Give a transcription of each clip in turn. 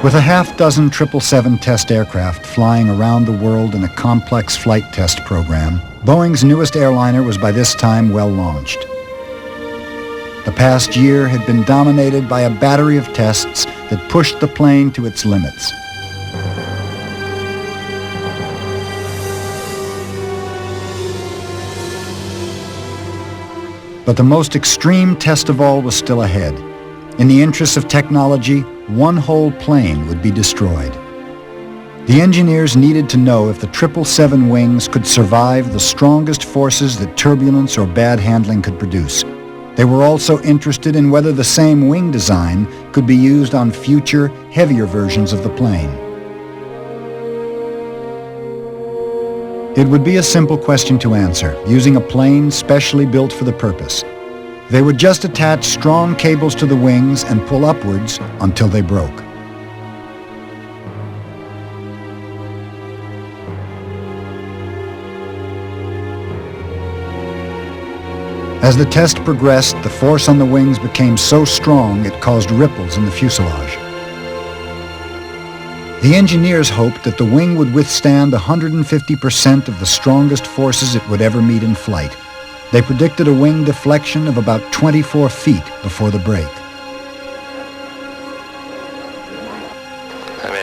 With a half-dozen 777 test aircraft flying around the world in a complex flight test program, Boeing's newest airliner was by this time well launched. The past year had been dominated by a battery of tests that pushed the plane to its limits. But the most extreme test of all was still ahead. In the interests of technology, one whole plane would be destroyed. The engineers needed to know if the 777 wings could survive the strongest forces that turbulence or bad handling could produce. They were also interested in whether the same wing design could be used on future, heavier versions of the plane. It would be a simple question to answer, using a plane specially built for the purpose. They would just attach strong cables to the wings and pull upwards until they broke. As the test progressed, the force on the wings became so strong it caused ripples in the fuselage. The engineers hoped that the wing would withstand 150% of the strongest forces it would ever meet in flight. They predicted a wing deflection of about 24 feet before the break.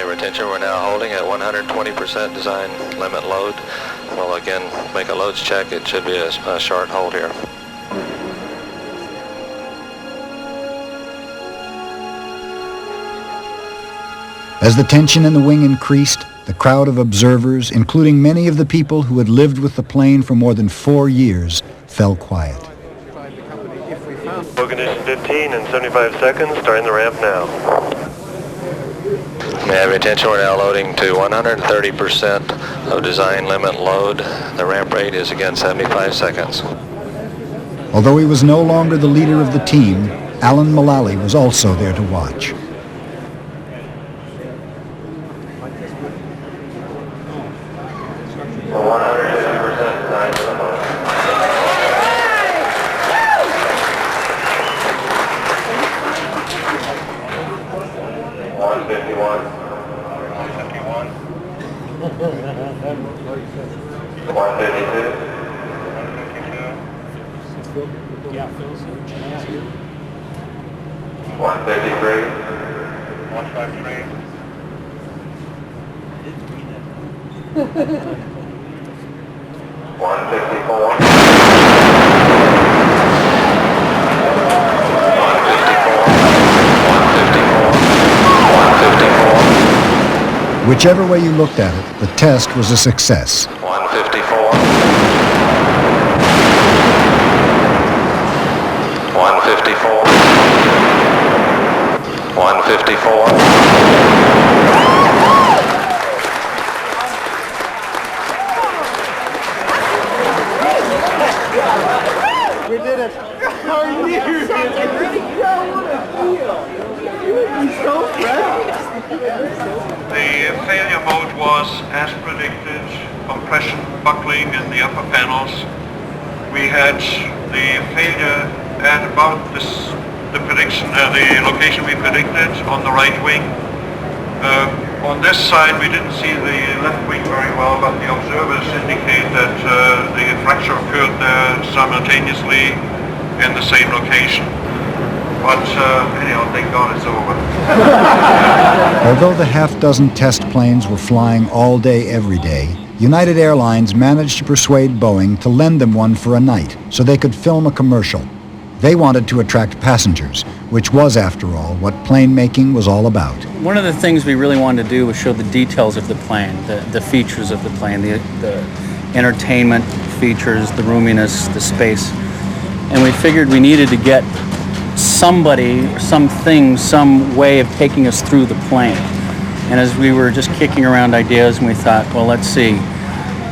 Retention, we're now holding at 120% design limit load. We'll again make a loads check. It should be a short hold here. As the tension in the wing increased, the crowd of observers, including many of the people who had lived with the plane for more than 4 years, fell quiet. Full condition 15 and 75 seconds, starting the ramp now. May I have your attention, we're now loading to 130% of design limit load. The ramp rate is again 75 seconds. Although he was no longer the leader of the team, Alan Mulally was also there to watch. Whichever way you looked at it, the test was a success. 154. 154. 154. We did it! How are you? What a deal! You make me so proud! The failure mode was, as predicted, compression buckling in the upper panels. We had the failure at about the location we predicted on the right wing. On this side we didn't see the left wing very well, but the observers indicate that the fracture occurred there simultaneously in the same location. But anyhow, thank God it's over. Although the half-dozen test planes were flying all day, every day, United Airlines managed to persuade Boeing to lend them one for a night so they could film a commercial. They wanted to attract passengers, which was, after all, what plane making was all about. One of the things we really wanted to do was show the details of the plane, the features of the plane, the entertainment features, the roominess, the space. And we figured we needed to get somebody, something, some way of taking us through the plane. And as we were just kicking around ideas, and we thought, well, let's see,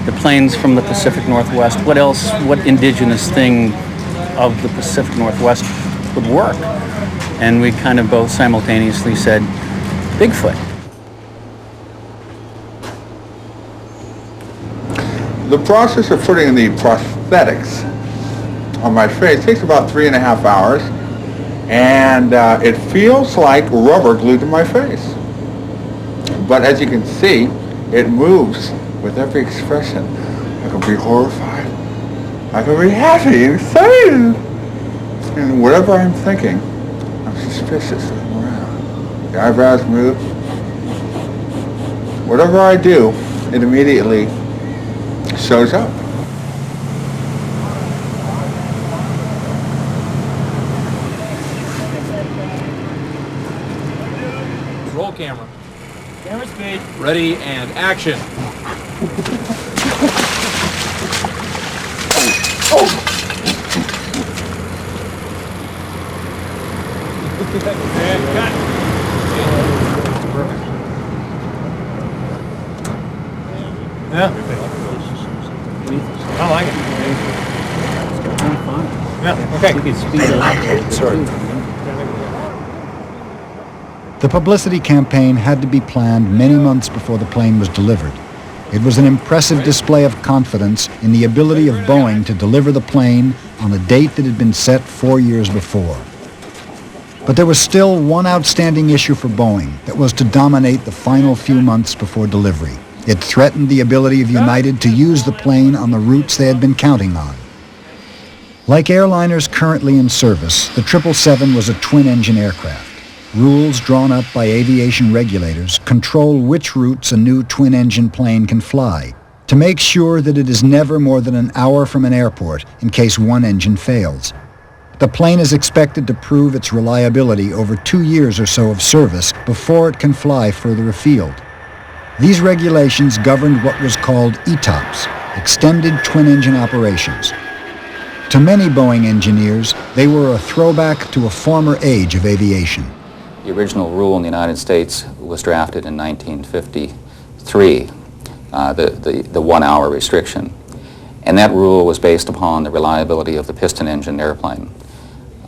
the planes from the Pacific Northwest, what else, what indigenous thing of the Pacific Northwest would work? And we kind of both simultaneously said, Bigfoot. The process of putting the prosthetics on my face takes about 3.5 hours, and it feels like rubber glued to my face. But as you can see, it moves with every expression. I can be horrified. I can be happy and excited. And whatever I'm thinking, I'm suspicious of them around. The eyebrows move. Whatever I do, it immediately shows up. Roll camera. Camera speed. Ready and action. And cut. Perfect. Yeah. I like it. Yeah, okay. You can speed it up. Sorry. The publicity campaign had to be planned many months before the plane was delivered. It was an impressive display of confidence in the ability of Boeing to deliver the plane on a date that had been set 4 years before. But there was still one outstanding issue for Boeing that was to dominate the final few months before delivery. It threatened the ability of United to use the plane on the routes they had been counting on. Like airliners currently in service, the 777 was a twin-engine aircraft. Rules drawn up by aviation regulators control which routes a new twin-engine plane can fly, to make sure that it is never more than an hour from an airport in case one engine fails. The plane is expected to prove its reliability over 2 years or so of service before it can fly further afield. These regulations governed what was called ETOPS, Extended Twin-Engine Operations. To many Boeing engineers, they were a throwback to a former age of aviation. The original rule in the United States was drafted in 1953, the 1 hour restriction. And that rule was based upon the reliability of the piston-engined airplane.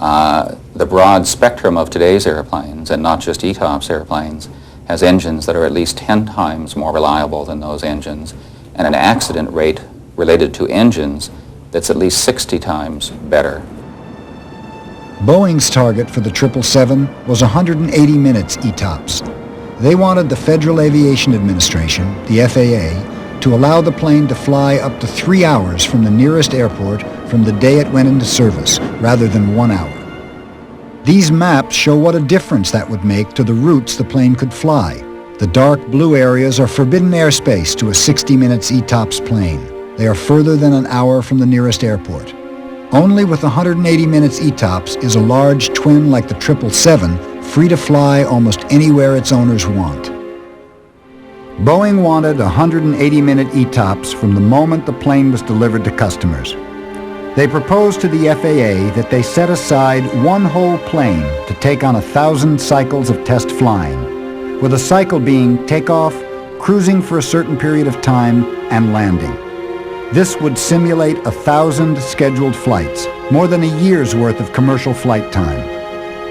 The broad spectrum of today's airplanes, and not just ETOPS airplanes, has engines that are at least 10 times more reliable than those engines, and an accident rate related to engines that's at least 60 times better. Boeing's target for the 777 was 180 minutes ETOPS. They wanted the Federal Aviation Administration, the FAA, to allow the plane to fly up to 3 hours from the nearest airport from the day it went into service, rather than 1 hour. These maps show what a difference that would make to the routes the plane could fly. The dark blue areas are forbidden airspace to a 60 minutes ETOPS plane. They are further than an hour from the nearest airport. Only with 180 minutes ETOPS is a large twin like the 777 free to fly almost anywhere its owners want. Boeing wanted 180-minute ETOPS from the moment the plane was delivered to customers. They proposed to the FAA that they set aside one whole plane to take on 1,000 cycles of test flying, with a cycle being takeoff, cruising for a certain period of time, and landing. This would simulate 1,000 scheduled flights, more than a year's worth of commercial flight time.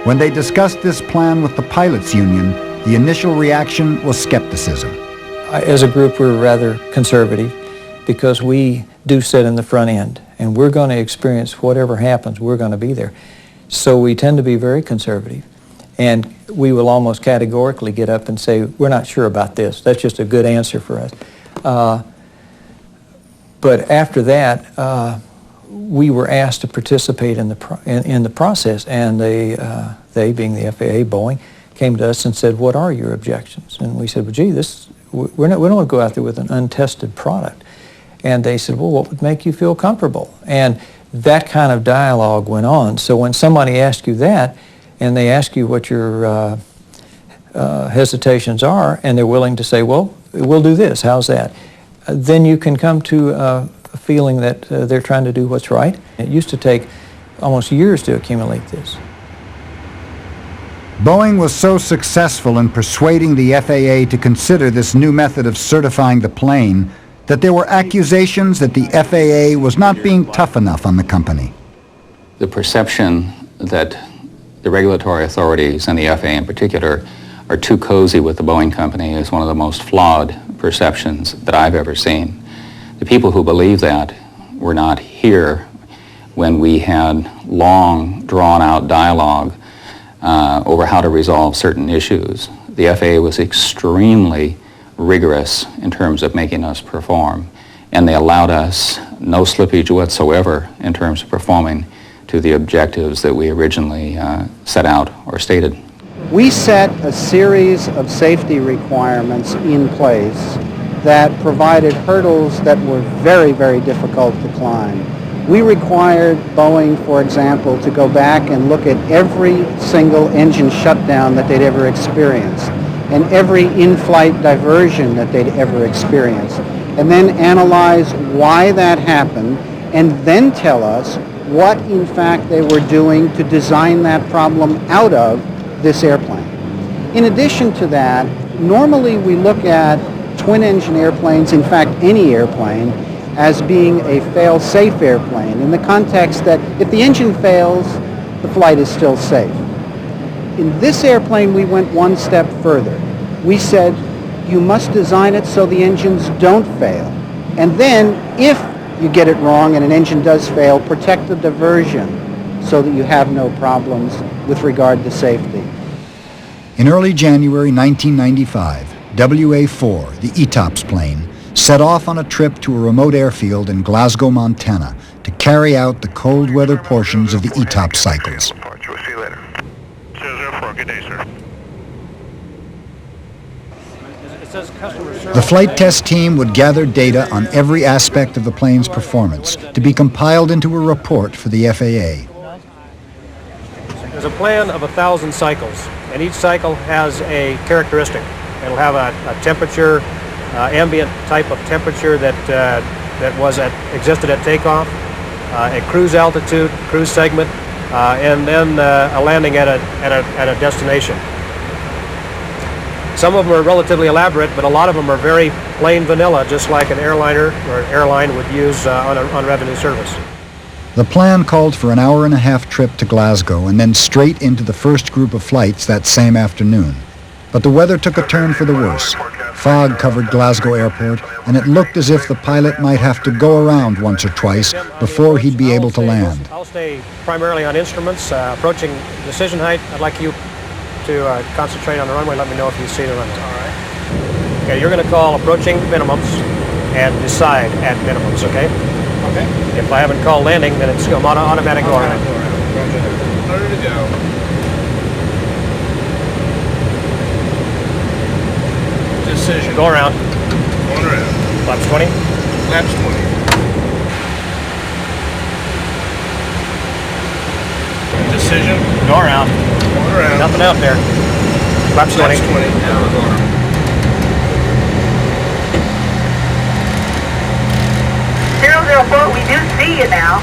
When they discussed this plan with the pilots' union, the initial reaction was skepticism. As a group, we're rather conservative because we do sit in the front end, and we're going to experience whatever happens, we're going to be there. So we tend to be very conservative, and we will almost categorically get up and say, we're not sure about this. That's just a good answer for us. But after that, we were asked to participate in the process, and they, being the FAA, Boeing, came to us and said, "What are your objections?" And we said, "Well, gee, we don't want to go out there with an untested product." And they said, "Well, what would make you feel comfortable?" And that kind of dialogue went on. So when somebody asks you that, and they ask you what your hesitations are, and they're willing to say, "Well, we'll do this. How's that?" Then you can come to a feeling that they're trying to do what's right. It used to take almost years to accumulate this. Boeing was so successful in persuading the FAA to consider this new method of certifying the plane that there were accusations that the FAA was not being tough enough on the company. The perception that the regulatory authorities, and the FAA in particular, are too cozy with the Boeing company is one of the most flawed perceptions that I've ever seen. The people who believe that were not here when we had long, drawn-out dialogue over how to resolve certain issues. The FAA was extremely rigorous in terms of making us perform, and they allowed us no slippage whatsoever in terms of performing to the objectives that we originally set out or stated. We set a series of safety requirements in place that provided hurdles that were very, very difficult to climb. We required Boeing, for example, to go back and look at every single engine shutdown that they'd ever experienced and every in-flight diversion that they'd ever experienced, and then analyze why that happened, and then tell us what in fact they were doing to design that problem out of this airplane. In addition to that, normally we look at twin-engine airplanes, in fact any airplane, as being a fail-safe airplane in the context that if the engine fails, the flight is still safe. In this airplane, we went one step further. We said, you must design it so the engines don't fail. And then, if you get it wrong and an engine does fail, protect the diversion so that you have no problems with regard to safety. In early January 1995, WA-4, the ETOPS plane, set off on a trip to a remote airfield in Glasgow, Montana, to carry out the cold weather portions of the ETOPS cycles. We'll see you later. 004, good day, sir. The flight test team would gather data on every aspect of the plane's performance to be compiled into a report for the FAA. There's a plan of 1,000 cycles, and each cycle has a characteristic. It'll have a temperature, ambient type of temperature that existed at takeoff, a cruise altitude, cruise segment, and then a landing at a destination. Some of them are relatively elaborate, but a lot of them are very plain vanilla, just like an airliner or an airline would use on revenue service. The plan called for an hour-and-a-half trip to Glasgow and then straight into the first group of flights that same afternoon. But the weather took a turn for the worse. Fog covered Glasgow Airport, and it looked as if the pilot might have to go around once or twice before he'd be able to land. I'll stay primarily on instruments. Approaching decision height, I'd like you to concentrate on the runway. Let me know if you see the runway. All right. Okay, you're going to call approaching minimums and decide at minimums, okay? Okay. If I haven't called landing, then it's automatic go around. Ready to go. Decision. Go around. Going around. Flaps 20. Flaps 20. Decision. Go around. Going around. Nothing out there. Flaps 20. Flaps 20. Now we're going around. 004, we do see you now.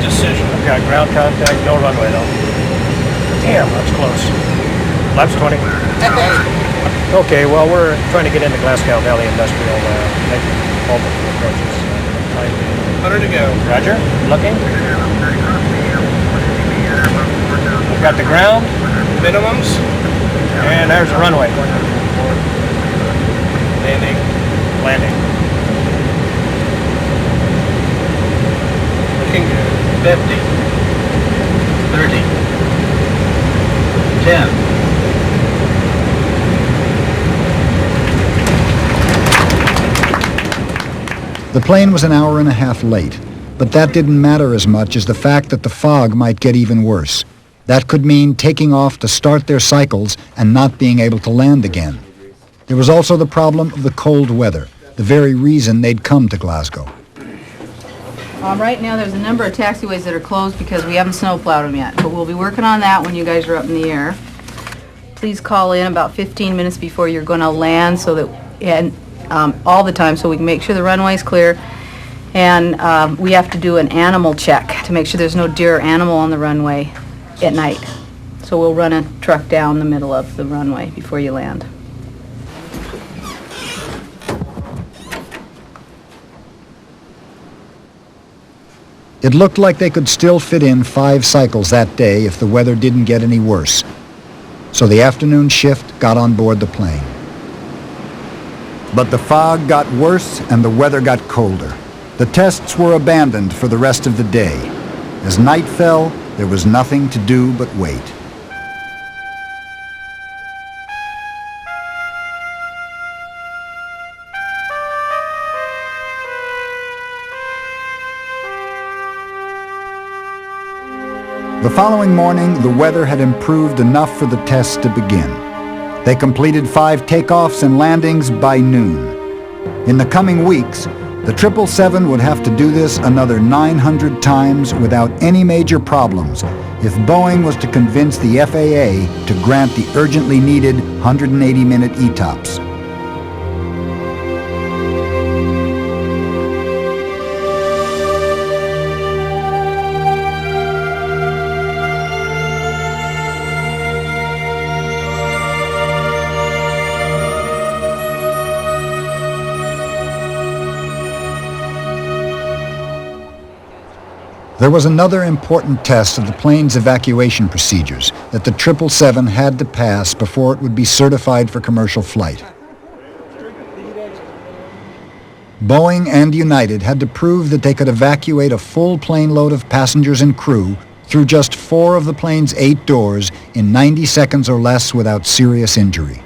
Decision. I've got ground contact, no runway though. Damn, that's close. Flaps 20. Okay, well, we're trying to get into Glasgow Valley Industrial, making multiple approaches. 100 to go. Roger. Looking. We've got the ground. Minimums. And there's the runway. Landing. Landing. Looking good. 50. 30. 10. The plane was an hour-and-a-half late, but that didn't matter as much as the fact that the fog might get even worse. That could mean taking off to start their cycles and not being able to land again. There was also the problem of the cold weather, the very reason they'd come to Glasgow. Right now there's a number of taxiways that are closed because we haven't snowplowed them yet, but we'll be working on that when you guys are up in the air. Please call in about 15 minutes before you're going to land so that, all the time, so we can make sure the runway's clear. And we have to do an animal check to make sure there's no deer or animal on the runway at night. So we'll run a truck down the middle of the runway before you land. It looked like they could still fit in 5 cycles that day if the weather didn't get any worse. So the afternoon shift got on board the plane. But the fog got worse and the weather got colder. The tests were abandoned for the rest of the day. As night fell, there was nothing to do but wait. The following morning, the weather had improved enough for the tests to begin. They completed 5 takeoffs and landings by noon. In the coming weeks, the 777 would have to do this another 900 times without any major problems if Boeing was to convince the FAA to grant the urgently needed 180-minute ETOPS. There was another important test of the plane's evacuation procedures that the 777 had to pass before it would be certified for commercial flight. Boeing and United had to prove that they could evacuate a full plane load of passengers and crew through just 4 of the plane's 8 doors in 90 seconds or less without serious injury.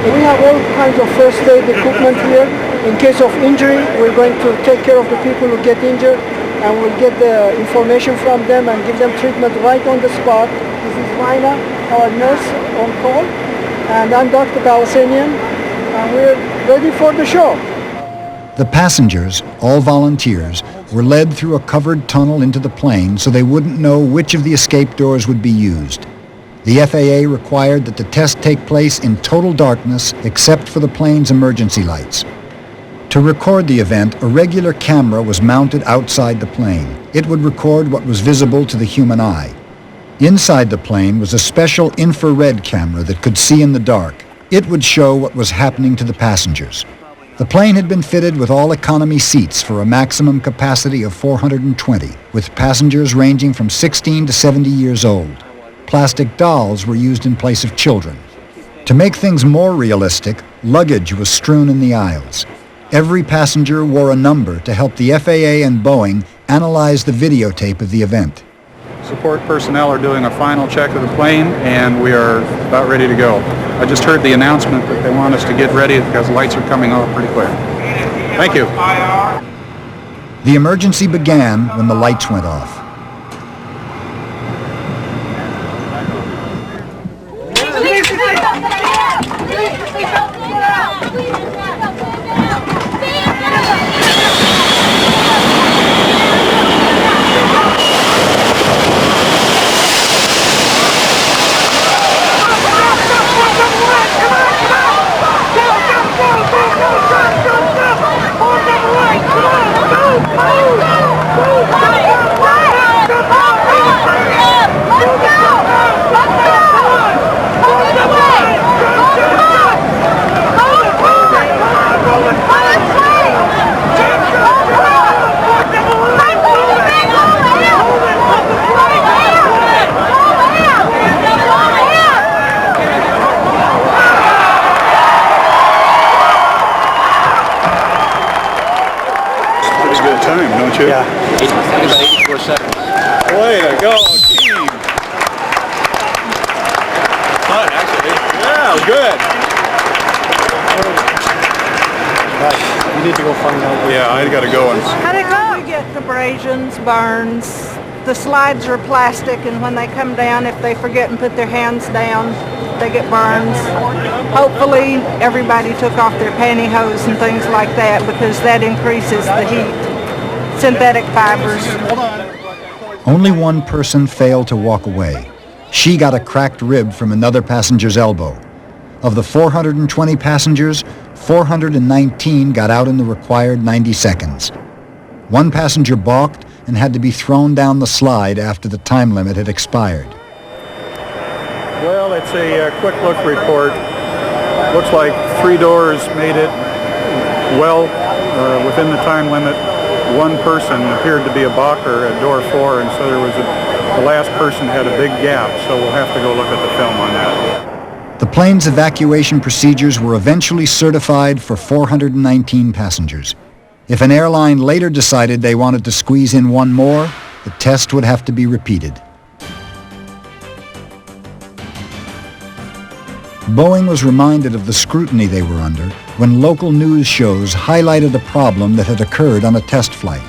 We have all kinds of first aid equipment here. In case of injury, we're going to take care of the people who get injured, and we'll get the information from them and give them treatment right on the spot. This is Raina, our nurse on call, and I'm Dr. Balasanian, and we're ready for the show. The passengers, all volunteers, were led through a covered tunnel into the plane so they wouldn't know which of the escape doors would be used. The FAA required that the test take place in total darkness except for the plane's emergency lights. To record the event, a regular camera was mounted outside the plane. It would record what was visible to the human eye. Inside the plane was a special infrared camera that could see in the dark. It would show what was happening to the passengers. The plane had been fitted with all economy seats for a maximum capacity of 420, with passengers ranging from 16 to 70 years old. Plastic dolls were used in place of children. To make things more realistic, luggage was strewn in the aisles. Every passenger wore a number to help the FAA and Boeing analyze the videotape of the event. Support personnel are doing a final check of the plane, and we are about ready to go. I just heard the announcement that they want us to get ready because lights are coming off pretty quick. Thank you. The emergency began when the lights went off. Yeah. About 84 seconds. Way to go, team. Fun, actually. Yeah, good. Right. You need to go find out. Yeah, I got to go. How'd it go? We get abrasions, burns. The slides are plastic, and when they come down, if they forget and put their hands down, they get burns. Hopefully, everybody took off their pantyhose and things like that because that increases the heat. Synthetic fibers. Only one person failed to walk away. She got a cracked rib from another passenger's elbow. Of the 420 passengers, 419 got out in the required 90 seconds. One passenger balked and had to be thrown down the slide after the time limit had expired. Well, it's a quick look report. Looks like 3 doors made it well within the time limit. One person appeared to be a balker at door 4, and so there was the last person had a big gap, so we'll have to go look at the film on that. The plane's evacuation procedures were eventually certified for 419 passengers. If an airline later decided they wanted to squeeze in one more, the test would have to be repeated. Boeing was reminded of the scrutiny they were under when local news shows highlighted a problem that had occurred on a test flight.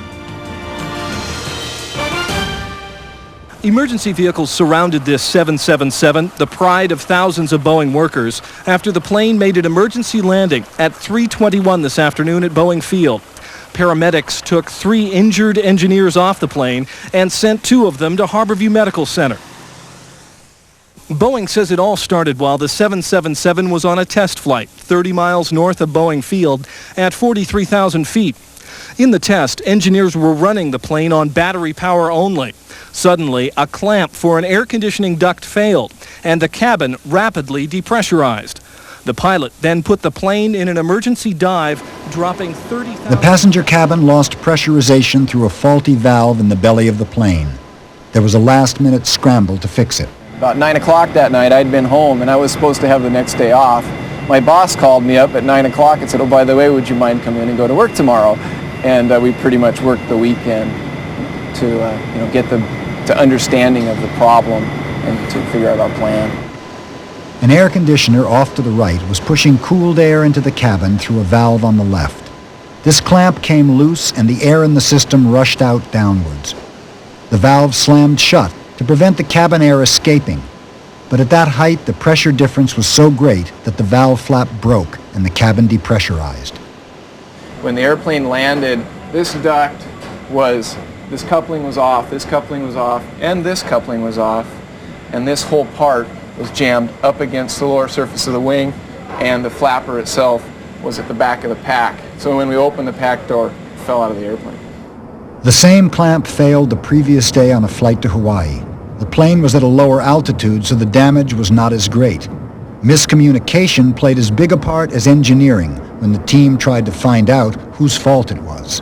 Emergency vehicles surrounded this 777, the pride of thousands of Boeing workers, after the plane made an emergency landing at 3:21 this afternoon at Boeing Field. Paramedics took 3 injured engineers off the plane and sent 2 of them to Harborview Medical Center. Boeing says it all started while the 777 was on a test flight 30 miles north of Boeing Field at 43,000 feet. In the test, engineers were running the plane on battery power only. Suddenly, a clamp for an air conditioning duct failed, and the cabin rapidly depressurized. The pilot then put the plane in an emergency dive, dropping 30,000... The passenger cabin lost pressurization through a faulty valve in the belly of the plane. There was a last-minute scramble to fix it. About 9 o'clock that night, I'd been home, and I was supposed to have the next day off. My boss called me up at 9 o'clock and said, "Oh, by the way, would you mind coming in and go to work tomorrow?" And we pretty much worked the weekend to get to understanding of the problem and to figure out our plan. An air conditioner off to the right was pushing cooled air into the cabin through a valve on the left. This clamp came loose and the air in the system rushed out downwards. The valve slammed shut to prevent the cabin air escaping. But at that height, the pressure difference was so great that the valve flap broke and the cabin depressurized. When the airplane landed, this duct was, this coupling was off, this coupling was off, and this coupling was off, and this whole part was jammed up against the lower surface of the wing, and the flapper itself was at the back of the pack. So when we opened the pack door, it fell out of the airplane. The same clamp failed the previous day on a flight to Hawaii. The plane was at a lower altitude, so the damage was not as great. Miscommunication played as big a part as engineering when the team tried to find out whose fault it was.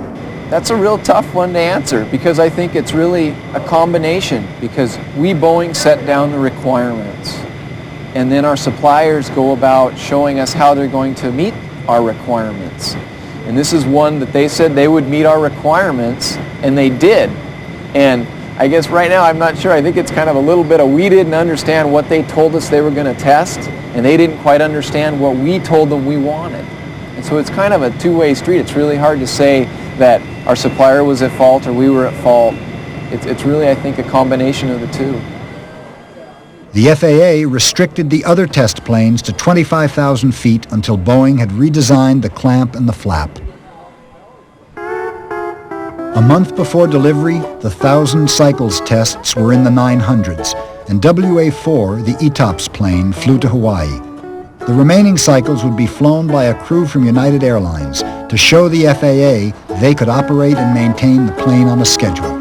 That's a real tough one to answer because I think it's really a combination because we, Boeing, set down the requirements and then our suppliers go about showing us how they're going to meet our requirements. And this is one that they said they would meet our requirements and they did. And I guess right now I'm not sure. I think it's kind of a little bit of we didn't understand what they told us they were going to test and they didn't quite understand what we told them we wanted. And so it's kind of a two-way street. It's really hard to say that our supplier was at fault or we were at fault. It's really, I think, a combination of the two. The FAA restricted the other test planes to 25,000 feet until Boeing had redesigned the clamp and the flap. A month before delivery, the 1,000 cycles tests were in the 900s, and WA-4, the ETOPS plane, flew to Hawaii. The remaining cycles would be flown by a crew from United Airlines to show the FAA they could operate and maintain the plane on a schedule.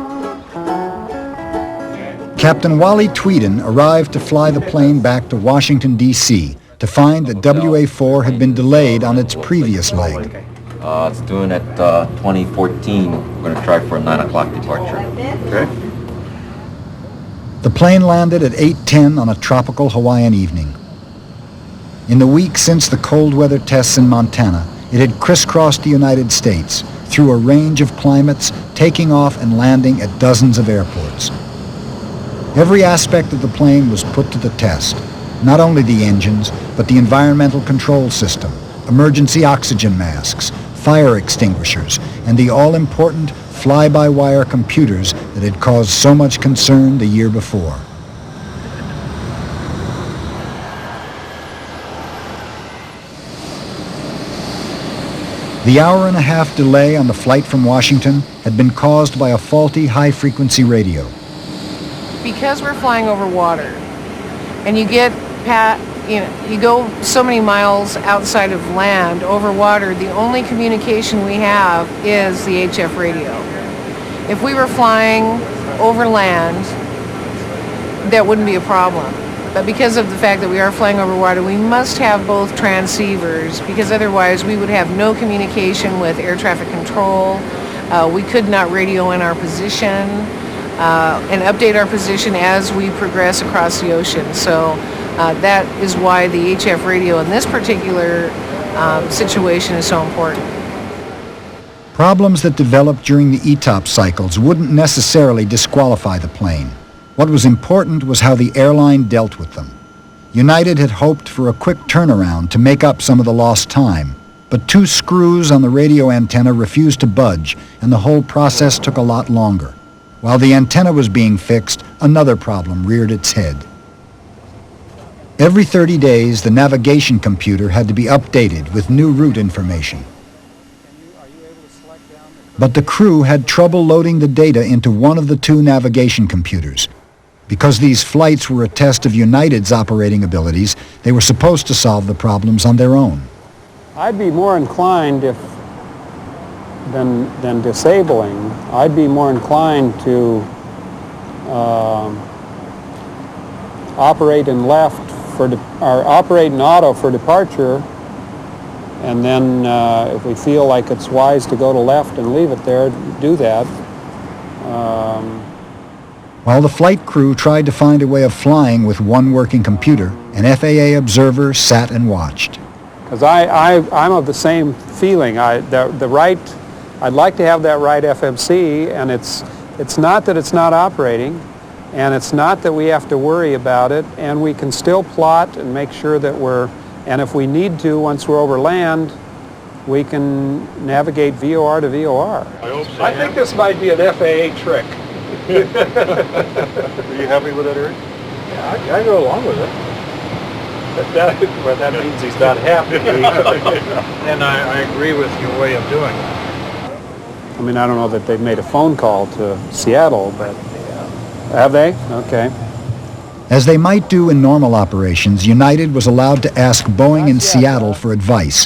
Captain Wally Tweeden arrived to fly the plane back to Washington, D.C. to find that WA-4 had been delayed on its previous leg. It's doing at 2014. We're going to try for a 9 o'clock departure. Okay. The plane landed at 8:10 on a tropical Hawaiian evening. In the week since the cold weather tests in Montana, it had crisscrossed the United States through a range of climates, taking off and landing at dozens of airports. Every aspect of the plane was put to the test, not only the engines, but the environmental control system, emergency oxygen masks, fire extinguishers, and the all-important fly-by-wire computers that had caused so much concern the year before. The hour-and-a-half delay on the flight from Washington had been caused by a faulty high-frequency radio. Because we're flying over water, and you go so many miles outside of land over water, the only communication we have is the HF radio. If we were flying over land, that wouldn't be a problem. But because of the fact that we are flying over water, we must have both transceivers because otherwise we would have no communication with air traffic control. We could not radio in our position and update our position as we progress across the ocean. So that is why the HF radio in this particular situation is so important. Problems that developed during the ETOPS cycles wouldn't necessarily disqualify the plane. What was important was how the airline dealt with them. United had hoped for a quick turnaround to make up some of the lost time, but 2 screws on the radio antenna refused to budge, and the whole process took a lot longer. While the antenna was being fixed, another problem reared its head. Every 30 days, the navigation computer had to be updated with new route information. But the crew had trouble loading the data into one of the two navigation computers. Because these flights were a test of United's operating abilities, they were supposed to solve the problems on their own. I'd be more inclined than disabling. I'd be more inclined to operate in left or operate in auto for departure, and then if we feel like it's wise to go to left and leave it there, do that. While the flight crew tried to find a way of flying with one working computer, an FAA observer sat and watched. Because I'm of the same feeling. I'd like to have that right FMC, and it's not that it's not operating, and it's not that we have to worry about it, and we can still plot and make sure that and if we need to, once we're over land, we can navigate VOR to VOR. I think this might be an FAA trick. Are you happy with it, Eric? Yeah, I go along with it. But that means he's not happy. And I agree with your way of doing it. I mean, I don't know that they've made a phone call to Seattle, but have they? Okay. As they might do in normal operations, United was allowed to ask Boeing in Seattle for advice.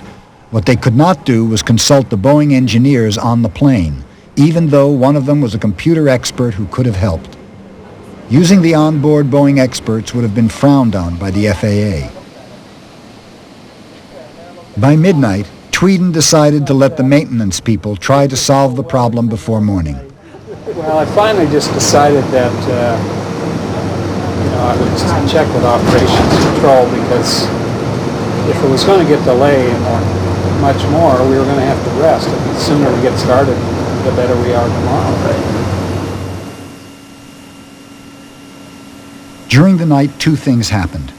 What they could not do was consult the Boeing engineers on the plane, even though one of them was a computer expert who could have helped. Using the onboard Boeing experts would have been frowned on by the FAA. By midnight, Tweeden decided to let the maintenance people try to solve the problem before morning. Well, I finally just decided that I would just check with operations control, because if it was going to get delayed much more, we were going to have to rest. And the sooner we get started, the better we are tomorrow. During the night, two things happened.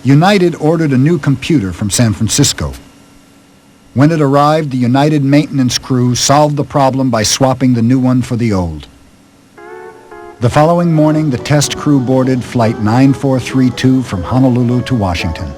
United ordered a new computer from San Francisco. When it arrived, the United maintenance crew solved the problem by swapping the new one for the old. The following morning, the test crew boarded Flight 9432 from Honolulu to Washington.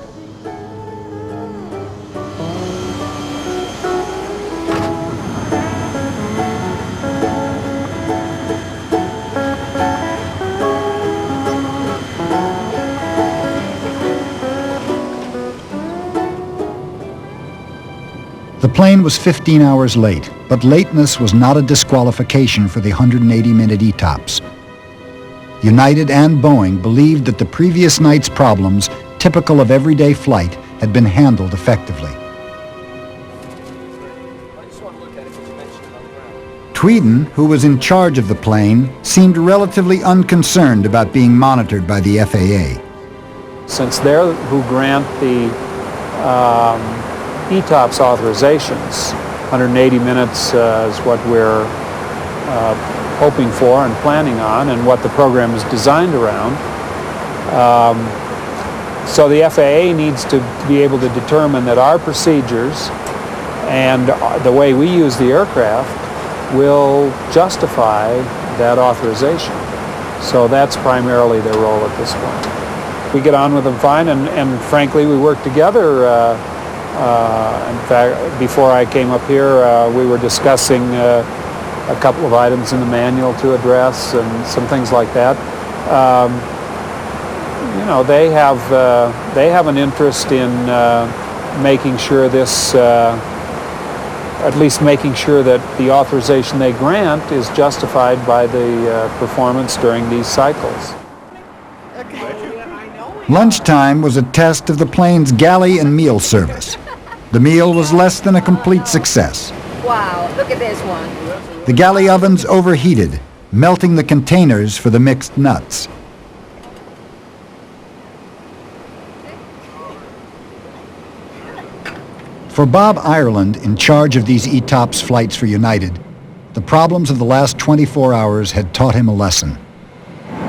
The plane was 15 hours late, but lateness was not a disqualification for the 180-minute ETOPS. United and Boeing believed that the previous night's problems, typical of everyday flight, had been handled effectively. Tweeden, who was in charge of the plane, seemed relatively unconcerned about being monitored by the FAA. Since they're who grant the ETOPS authorizations, 180 minutes is what we're hoping for and planning on, and what the program is designed around. So the FAA needs to be able to determine that our procedures and the way we use the aircraft will justify that authorization. So that's primarily their role at this point. We get on with them fine, and frankly, we work together. In fact, before I came up here, we were discussing a couple of items in the manual to address and some things like that. They have an interest in making sure this, at least making sure that the authorization they grant is justified by the performance during these cycles. Lunchtime was a test of the plane's galley and meal service. The meal was less than a complete success. Wow, look at this one. The galley ovens overheated, melting the containers for the mixed nuts. For Bob Ireland, in charge of these ETOPS flights for United, the problems of the last 24 hours had taught him a lesson.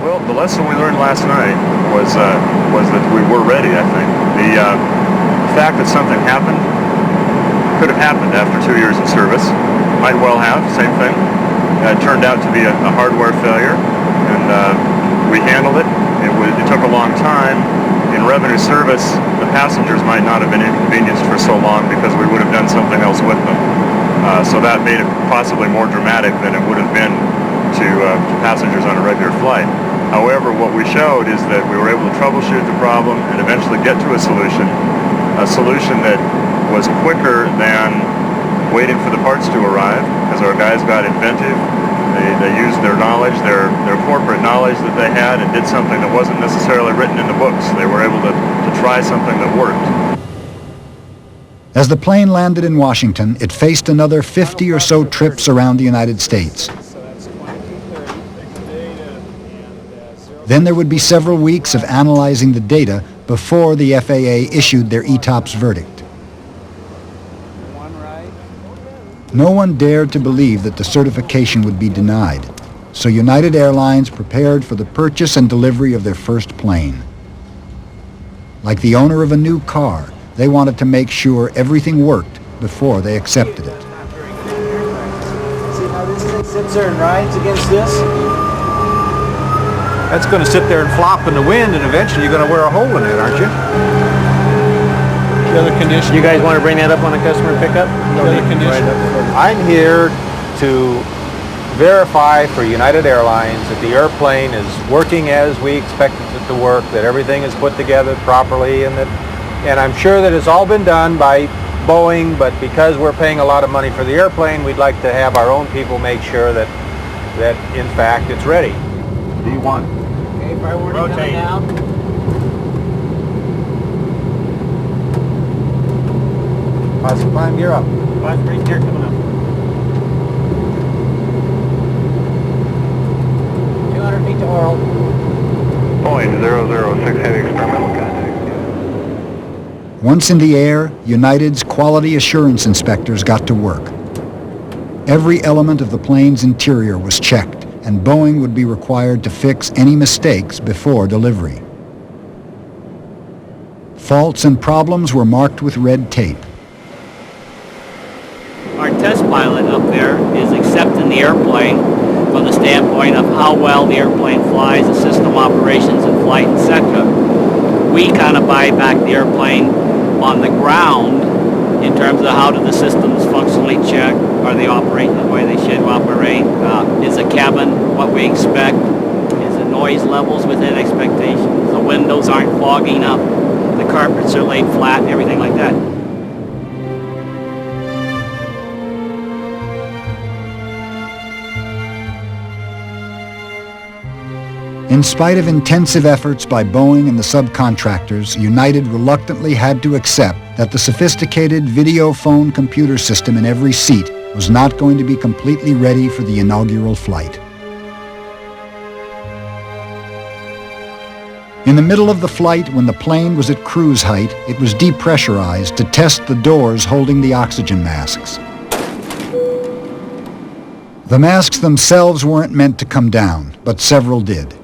Well, the lesson we learned last night was that we were ready, I think. The fact that something happened could have happened after 2 years of service. Might well have, same thing. turned out to be a hardware failure, and we handled it. It took a long time. In revenue service, the passengers might not have been inconvenienced for so long because we would have done something else with them. So that made it possibly more dramatic than it would have been to passengers on a regular flight. However, what we showed is that we were able to troubleshoot the problem and eventually get to a solution that was quicker than waiting for the parts to arrive, because our guys got inventive. They used their knowledge, their corporate knowledge that they had, and did something that wasn't necessarily written in the books. They were able to try something that worked. As the plane landed in Washington, it faced another 50 or so trips around the United States. Then there would be several weeks of analyzing the data before the FAA issued their ETOPS verdict. No one dared to believe that the certification would be denied, so United Airlines prepared for the purchase and delivery of their first plane. Like the owner of a new car, they wanted to make sure everything worked before they accepted it. See how this thing sits there and rides against this? That's going to sit there and flop in the wind, and eventually you're going to wear a hole in it, aren't you? The other condition. You guys want to bring that up on a customer pickup? The other condition. I'm here to verify for United Airlines that the airplane is working as we expected it to work, that everything is put together properly, and I'm sure that it's all been done by Boeing, but because we're paying a lot of money for the airplane, we'd like to have our own people make sure that in fact it's ready. Do you want? Okay, priority coming down. Positive climb gear up. Positive gear coming up. 200 feet to oral. Boeing 006 heavy experimental contact. Once in the air, United's quality assurance inspectors got to work. Every element of the plane's interior was checked, and Boeing would be required to fix any mistakes before delivery. Faults and problems were marked with red tape. Our test pilot up there is accepting the airplane from the standpoint of how well the airplane flies, the system operations in flight, etc. We kind of buy back the airplane on the ground in terms of how do the systems functionally check, are they operating the way they should operate, is the cabin what we expect, is the noise levels within expectations, the windows aren't fogging up, the carpets are laid flat, and everything like that. In spite of intensive efforts by Boeing and the subcontractors, United reluctantly had to accept that the sophisticated video phone computer system in every seat was not going to be completely ready for the inaugural flight. In the middle of the flight, when the plane was at cruise height, it was depressurized to test the doors holding the oxygen masks. The masks themselves weren't meant to come down, but several did.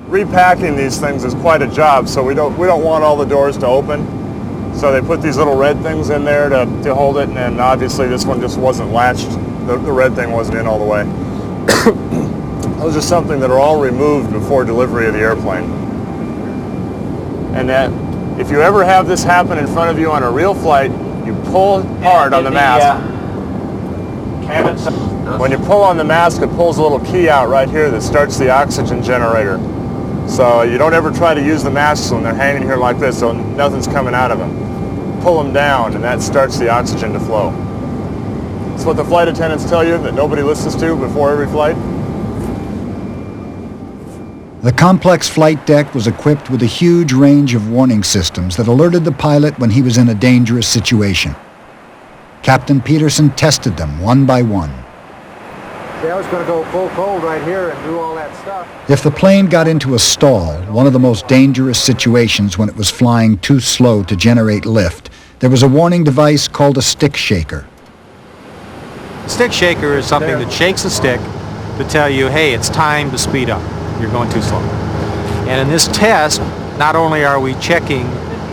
Repacking these things is quite a job, so we don't want all the doors to open. So they put these little red things in there to hold it, and then obviously this one just wasn't latched. The red thing wasn't in all the way. Those are something that are all removed before delivery of the airplane. And that if you ever have this happen in front of you on a real flight, you pull hard on the mask. When you pull on the mask, it pulls a little key out right here that starts the oxygen generator. So you don't ever try to use the masks when they're hanging here like this, so nothing's coming out of them. Pull them down, and that starts the oxygen to flow. That's what the flight attendants tell you that nobody listens to before every flight. The complex flight deck was equipped with a huge range of warning systems that alerted the pilot when he was in a dangerous situation. Captain Peterson tested them one by one. See, I was going to go full cold right here and do all that stuff. If the plane got into a stall, one of the most dangerous situations when it was flying too slow to generate lift, there was a warning device called a stick shaker. A stick shaker is something that shakes a stick to tell you, hey, it's time to speed up. You're going too slow. And in this test, not only are we checking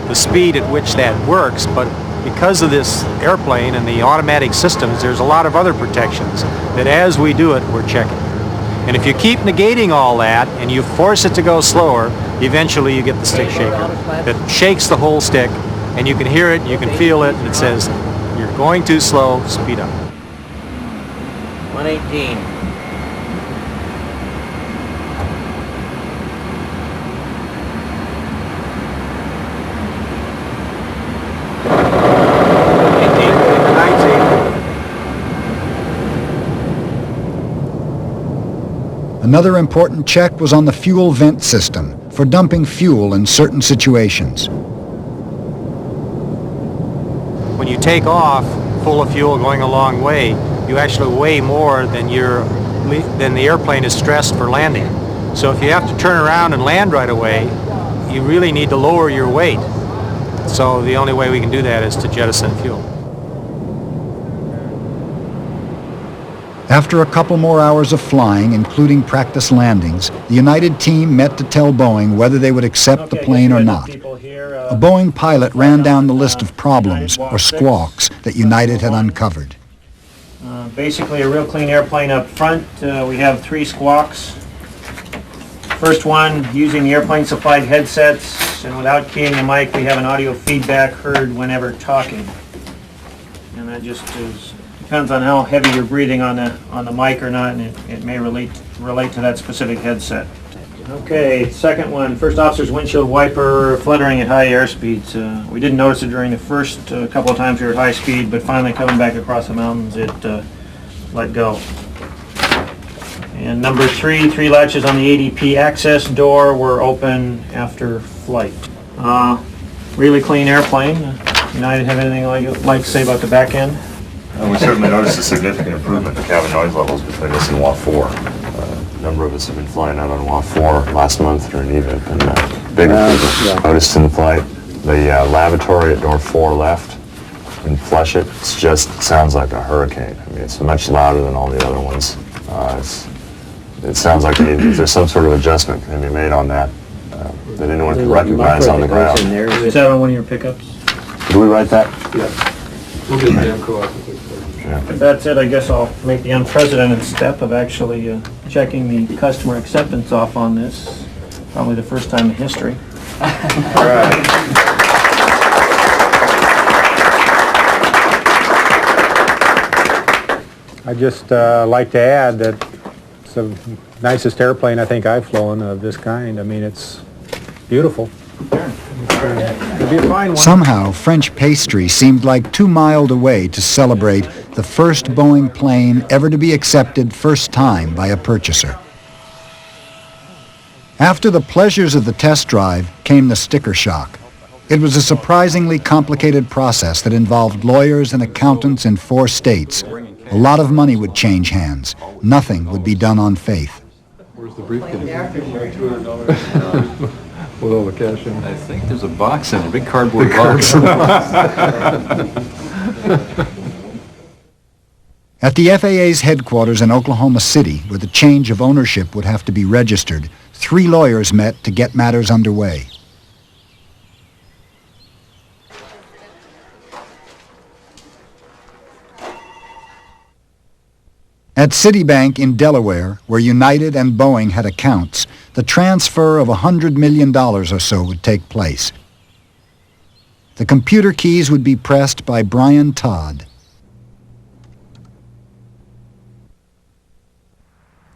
the speed at which that works, but because of this airplane and the automatic systems, there's a lot of other protections that as we do it, we're checking. And if you keep negating all that and you force it to go slower, eventually you get the stick shaker that shakes the whole stick, and you can hear it, you can feel it, and it says, you're going too slow, speed up. 118. Another important check was on the fuel vent system for dumping fuel in certain situations. When you take off full of fuel going a long way, you actually weigh more than the airplane is stressed for landing. So if you have to turn around and land right away, you really need to lower your weight. So the only way we can do that is to jettison fuel. After a couple more hours of flying, including practice landings, the United team met to tell Boeing whether they would accept the plane or not. A Boeing pilot ran down the list of problems, or squawks, that United had uncovered. Basically a real clean airplane up front. We have 3 squawks. First one, using the airplane supplied headsets, and without keying the mic, we have an audio feedback heard whenever talking. And that just depends on how heavy you're breathing on the mic or not, and it may relate to that specific headset. Okay, second one, first officer's windshield wiper fluttering at high airspeeds. We didn't notice it during the first couple of times we were at high speed, but finally coming back across the mountains, it let go. And number 3, 3 latches on the ADP access door were open after flight. Really clean airplane. United have anything like to say about the back end? We certainly noticed a significant improvement in cabin noise levels between us and WAF 4. A number of us have been flying out on WAF 4 last month during EVIP, and big improvement noticed in the flight. The lavatory at door 4 left, and flush it, it just sounds like a hurricane. I mean, it's much louder than all the other ones. It sounds like there's some sort of adjustment can be made on that that anyone can recognize on the ground. Is that on one of your pickups? Did we write that? Yeah. We'll get the MCO. If that's it, I guess I'll make the unprecedented step of actually checking the customer acceptance off on this. Probably the first time in history. All right. I'd just like to add that it's the nicest airplane I think I've flown of this kind. I mean, it's beautiful. It'd be a fine one. Somehow, French pastry seemed like too mild away to celebrate the first Boeing plane ever to be accepted first time by a purchaser. After the pleasures of the test drive came the sticker shock. It was a surprisingly complicated process that involved lawyers and accountants in 4 states. A lot of money would change hands. Nothing would be done on faith. Where's the briefcase? With all the cash in it. I think there's a box in it, a big cardboard box. At the FAA's headquarters in Oklahoma City, where the change of ownership would have to be registered, 3 lawyers met to get matters underway. At Citibank in Delaware, where United and Boeing had accounts, the transfer of $100 million or so would take place. The computer keys would be pressed by Brian Todd.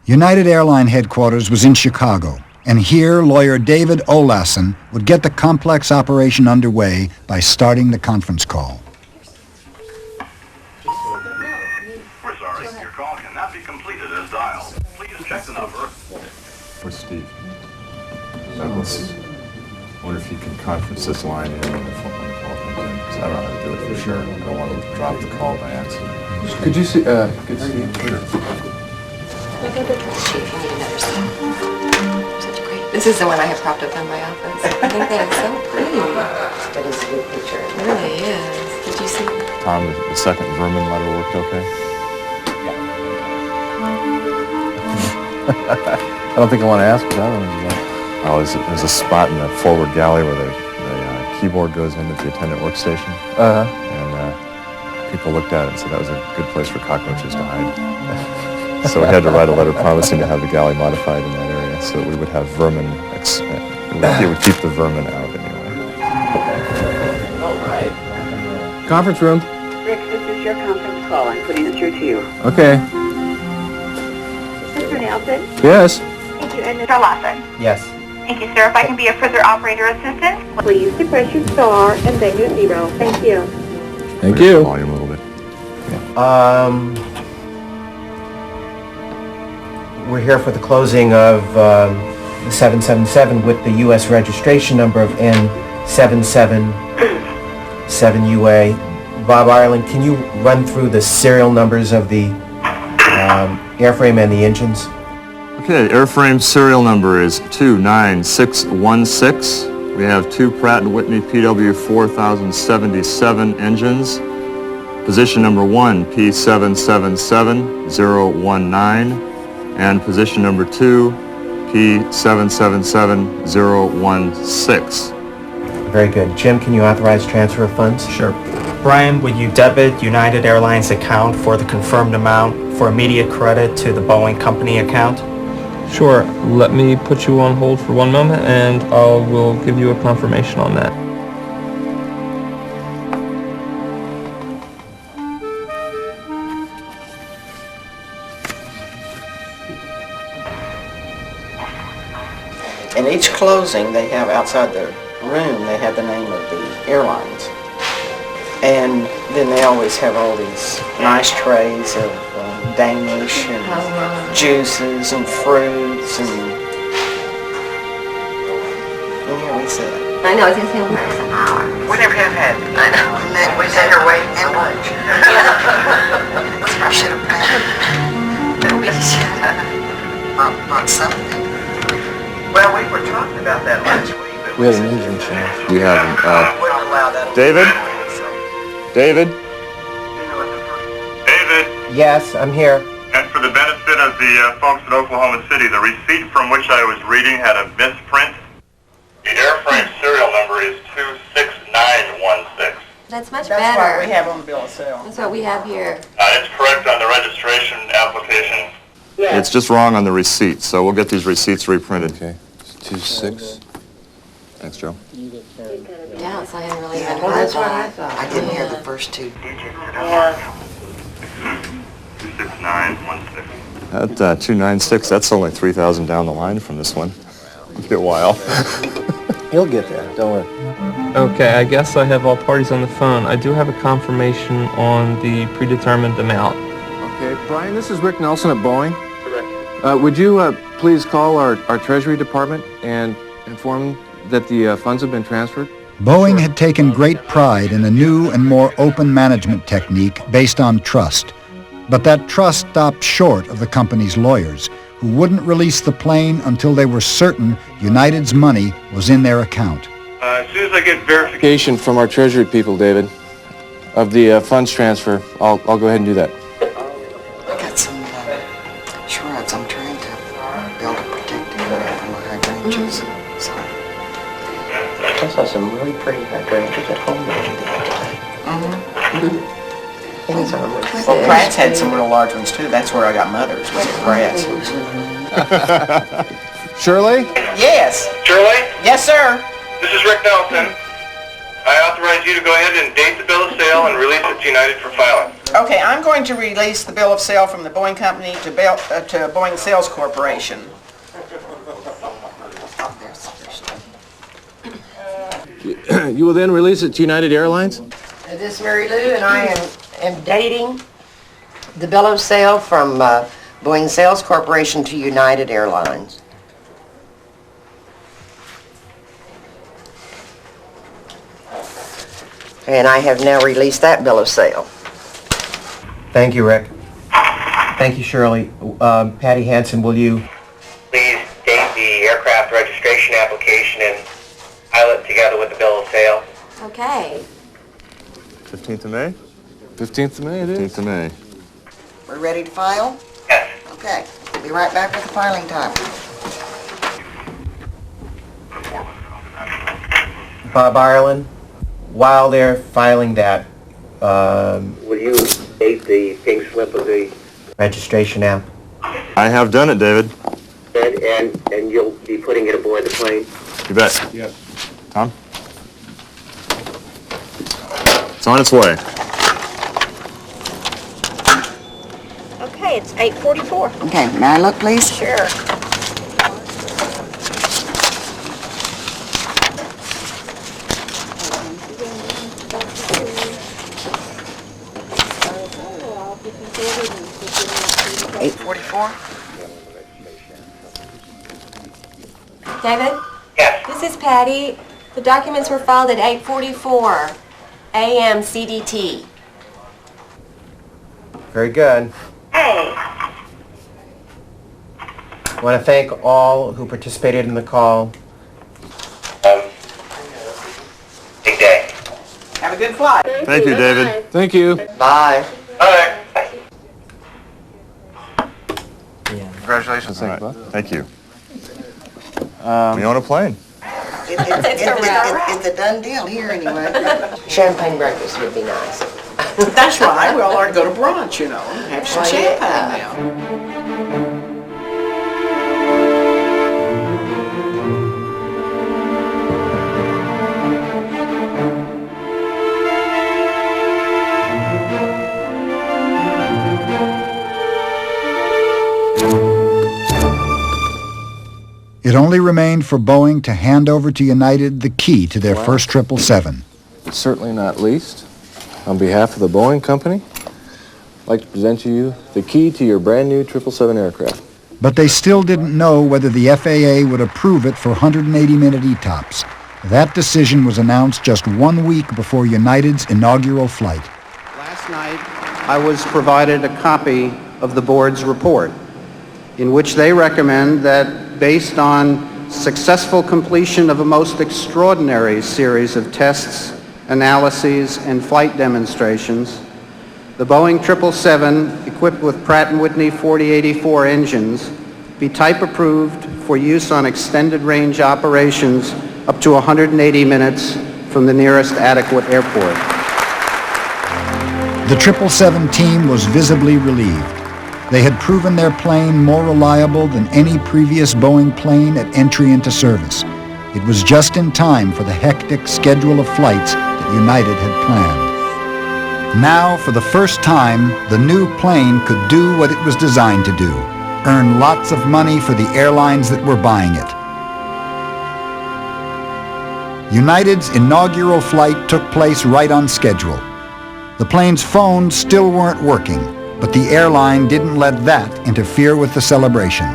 United Airline headquarters was in Chicago, and here lawyer David Olason would get the complex operation underway by starting the conference call. Where's Steve? Douglas. I wonder if you can conference this line in when the phone call comes in, because I don't know how to do it for sure. I don't want to drop the call by accident. Could you see, could Steve? Sure. This is the one I have propped up in my office. I think that is so pretty. That is a good picture. It really is. Did you see? Tom, the second vermin letter worked okay? I don't think I want to ask what that one is about. Oh, there's a spot in the forward galley where the keyboard goes into the attendant workstation. Uh-huh. And people looked at it and said that was a good place for cockroaches to hide. So we had to write a letter promising to have the galley modified in that area so that we would have vermin, it would keep the vermin out anyway. All right. Conference room. Rick, this is your conference call. I'm putting it through to you. Okay. Mr. Nelson? Yes. Thank you. And Mr. Lawson? Yes. Thank you, sir. If I can be a further operator assistant, please depress your star and then your 0. Thank you. Thank you. Volume a little bit. We're here for the closing of the 777 with the U.S. registration number of N777UA. Bob Ireland, can you run through the serial numbers of the airframe and the engines? Okay, airframe serial number is 29616. We have two Pratt & Whitney PW4077 engines. Position number 1, P777019, and position number 2, P777016. Very good. Jim, can you authorize transfer of funds? Sure. Brian, would you debit United Airlines account for the confirmed amount for immediate credit to the Boeing company account? Sure. Let me put you on hold for 1 moment and I will give you a confirmation on that. In each closing, they have outside the room, they have the name of the airlines. And then they always have all these nice trays of Danish and juices and fruits and here we sit. I know, it's going to take an hour. We never have had. I know. We sit here waiting for lunch. I should have paid. We should have bought something. Well, we were talking about that last week. We had an engine change. We haven't. Wouldn't allow that. David? David? David? Yes, I'm here. And for the benefit of the folks at Oklahoma City, the receipt from which I was reading had a misprint. The airframe serial number is 26916. That's much That's better. what we have on the bill of sale. That's what we have here. It's correct on the registration application. It's just wrong on the receipt, so we'll get these receipts reprinted. Okay. 26. Thanks, Joe. Yeah, it's not really even Well, that's what I that. thought. I didn't hear the first two digits. 26916. That 296, that's only 3,000 down the line from this one. It'll be a while. He'll get there, don't worry. Okay, I guess I have all parties on the phone. I do have a confirmation on the predetermined amount. Okay, Brian, this is Rick Nelson at Boeing. Correct. Would you please call our Treasury Department and inform them that the funds have been transferred? Boeing had taken great pride in a new and more open management technique based on trust. But that trust stopped short of the company's lawyers, who wouldn't release the plane until they were certain United's money was in their account. As soon as I get verification From our Treasury people, David, of the funds transfer, I'll go ahead and do that. I got some shrubs I'm trying to build a protective area for my hydrangeas. So. I saw some really pretty hydrangeas at home the other day. These are really pretty. Well, Pratt's had some real large ones too. That's where I got Mother's, was at Pratt's. Shirley? Yes. Shirley? Yes, sir. This is Rick Nelson. I authorize you to go ahead and date the bill of sale and release it to United for filing. Okay, I'm going to release the bill of sale from the Boeing Company to Boeing Sales Corporation. You will then release it to United Airlines? This is Mary Lou, and I am dating the bill of sale from Boeing Sales Corporation to United Airlines. And I have now released that bill of sale. Thank you, Rick. Thank you, Shirley. Patty Hansen, will you? Please date the aircraft registration application and file it together with the bill of sale. Okay. 15th of May? 15th of May it is. 15th of May. We're ready to file? Yes. Okay. Be right back with the filing time. Bob Ireland, while they're filing that, Will you the pink slip of the registration app? I have done it, David. and you'll be putting it aboard the plane? You bet. Yes. Tom? It's on its way. Okay, it's 8:44. Okay, may I look, please? Sure. David? Yes. This is Patty. The documents were filed at 8:44 a.m. CDT. Very good. Hey. I want to thank all who participated in the call. Big day. Have a good flight. Thank you, David. Thank you. Bye. Bye. Congratulations. All right. Thank you. We own a plane. It's a done deal here anyway. Champagne breakfast would be nice. That's right. We all ought to go to brunch, you know, and have some champagne now. It only remained for Boeing to hand over to United the key to their first 777. Certainly not least, on behalf of the Boeing company, I'd like to present to you the key to your brand new 777 aircraft. But they still didn't know whether the FAA would approve it for 180-minute ETOPS. That decision was announced just 1 week before United's inaugural flight. Last night, I was provided a copy of the board's report, in which they recommend that based on successful completion of a most extraordinary series of tests, analyses, and flight demonstrations, the Boeing 777, equipped with Pratt & Whitney 4084 engines, be type approved for use on extended range operations up to 180 minutes from the nearest adequate airport. The 777 team was visibly relieved. They had proven their plane more reliable than any previous Boeing plane at entry into service. It was just in time for the hectic schedule of flights that United had planned. Now, for the first time, the new plane could do what it was designed to do, earn lots of money for the airlines that were buying it. United's inaugural flight took place right on schedule. The plane's phones still weren't working, but the airline didn't let that interfere with the celebration.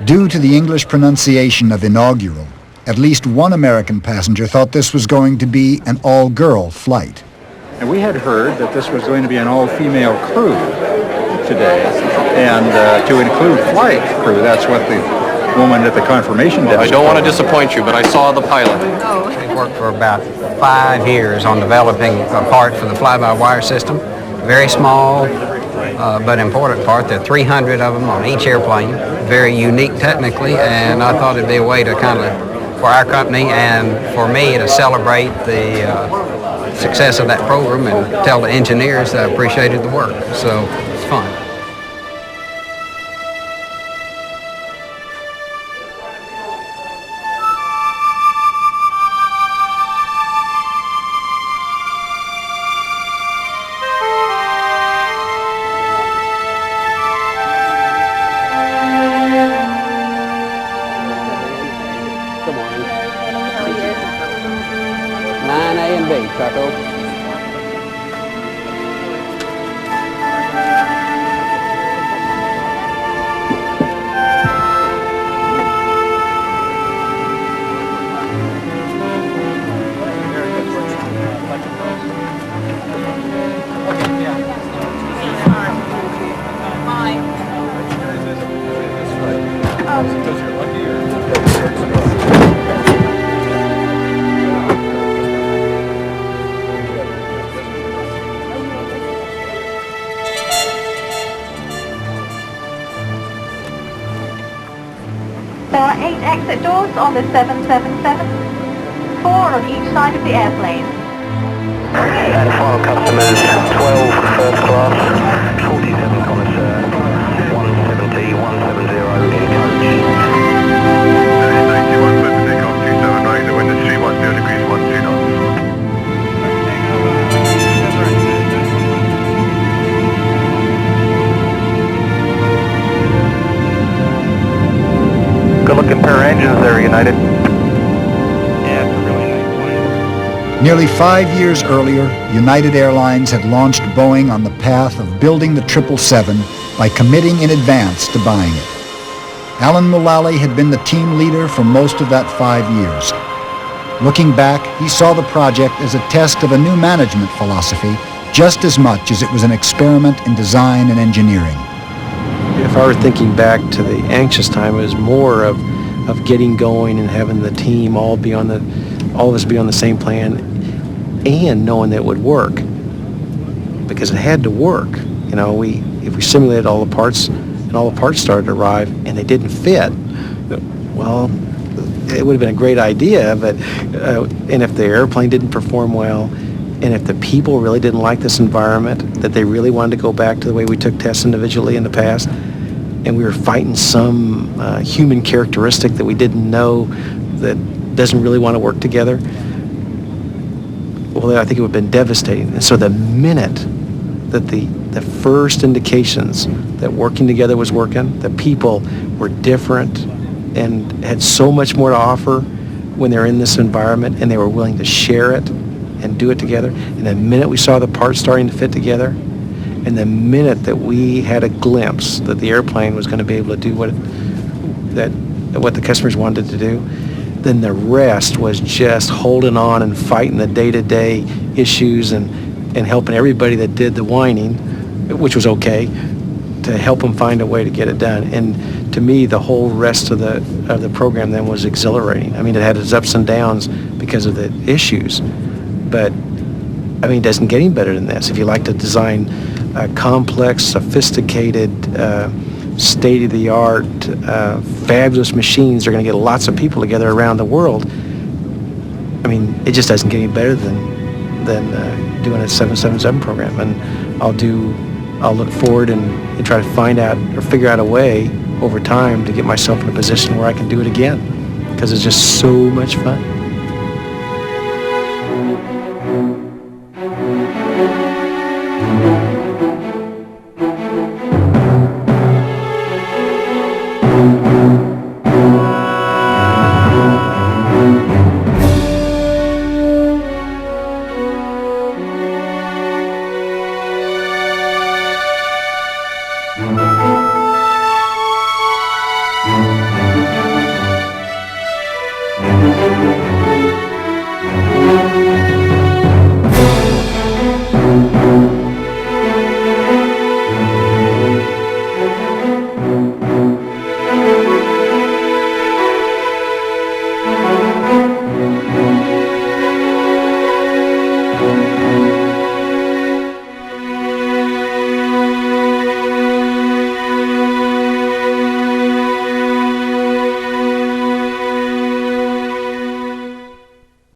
Due to the English pronunciation of inaugural, at least one American passenger thought this was going to be an all-girl flight. And we had heard that this was going to be an all-female crew today, and to include flight crew, that's what the woman at the confirmation desk. I don't want to disappoint you, but I saw the pilot. I worked for about 5 years on developing a part for the fly-by-wire system. Very small, but important part. There are 300 of them on each airplane. Very unique technically, and I thought it'd be a way to kind of, for our company and for me, to celebrate the success of that program and tell the engineers that I appreciated the work. So it's fun. Good morning. 9A and B, Chaco. There are 8 exit doors on the 777, 4 on each side of the airplane. And final customers, 12 first class, 47 connoisseur, 170, 170 in coach. 91 take off 27 right, the wind is 310 degrees, 12 knots. Good looking pair of engines there, United. Yeah, it's a really nice plane. Nearly 5 years earlier, United Airlines had launched Boeing on the path of building the 777 by committing in advance to buying it. Alan Mulally had been the team leader for most of that 5 years. Looking back, he saw the project as a test of a new management philosophy just as much as it was an experiment in design and engineering. If I were thinking back to the anxious time, it was more of getting going and having the team all of us be on the same plan and knowing that it would work, because it had to work. You know, if we simulated all the parts and all the parts started to arrive and they didn't fit, well, it would have been a great idea, but and if the airplane didn't perform well, and if the people really didn't like this environment, that they really wanted to go back to the way we took tests individually in the past, and we were fighting some human characteristic that we didn't know that doesn't really want to work together, well, I think it would have been devastating. And so the minute that the first indications that working together was working, the people were different and had so much more to offer when they're in this environment, and they were willing to share it and do it together. And the minute we saw the parts starting to fit together, and the minute that we had a glimpse that the airplane was going to be able to do what the customers wanted to do, then the rest was just holding on and fighting the day-to-day issues and helping everybody that did the whining, which was okay, to help them find a way to get it done. And to me, the whole rest of the program then was exhilarating. I mean, it had its ups and downs because of the issues, but I mean, it doesn't get any better than this. If you like to design complex, sophisticated, state-of-the-art, fabulous machines, they're going to get lots of people together around the world. I mean, it just doesn't get any better than doing a 777 program. And I'll look forward and try to find out or figure out a way over time to get myself in a position where I can do it again, because it's just so much fun.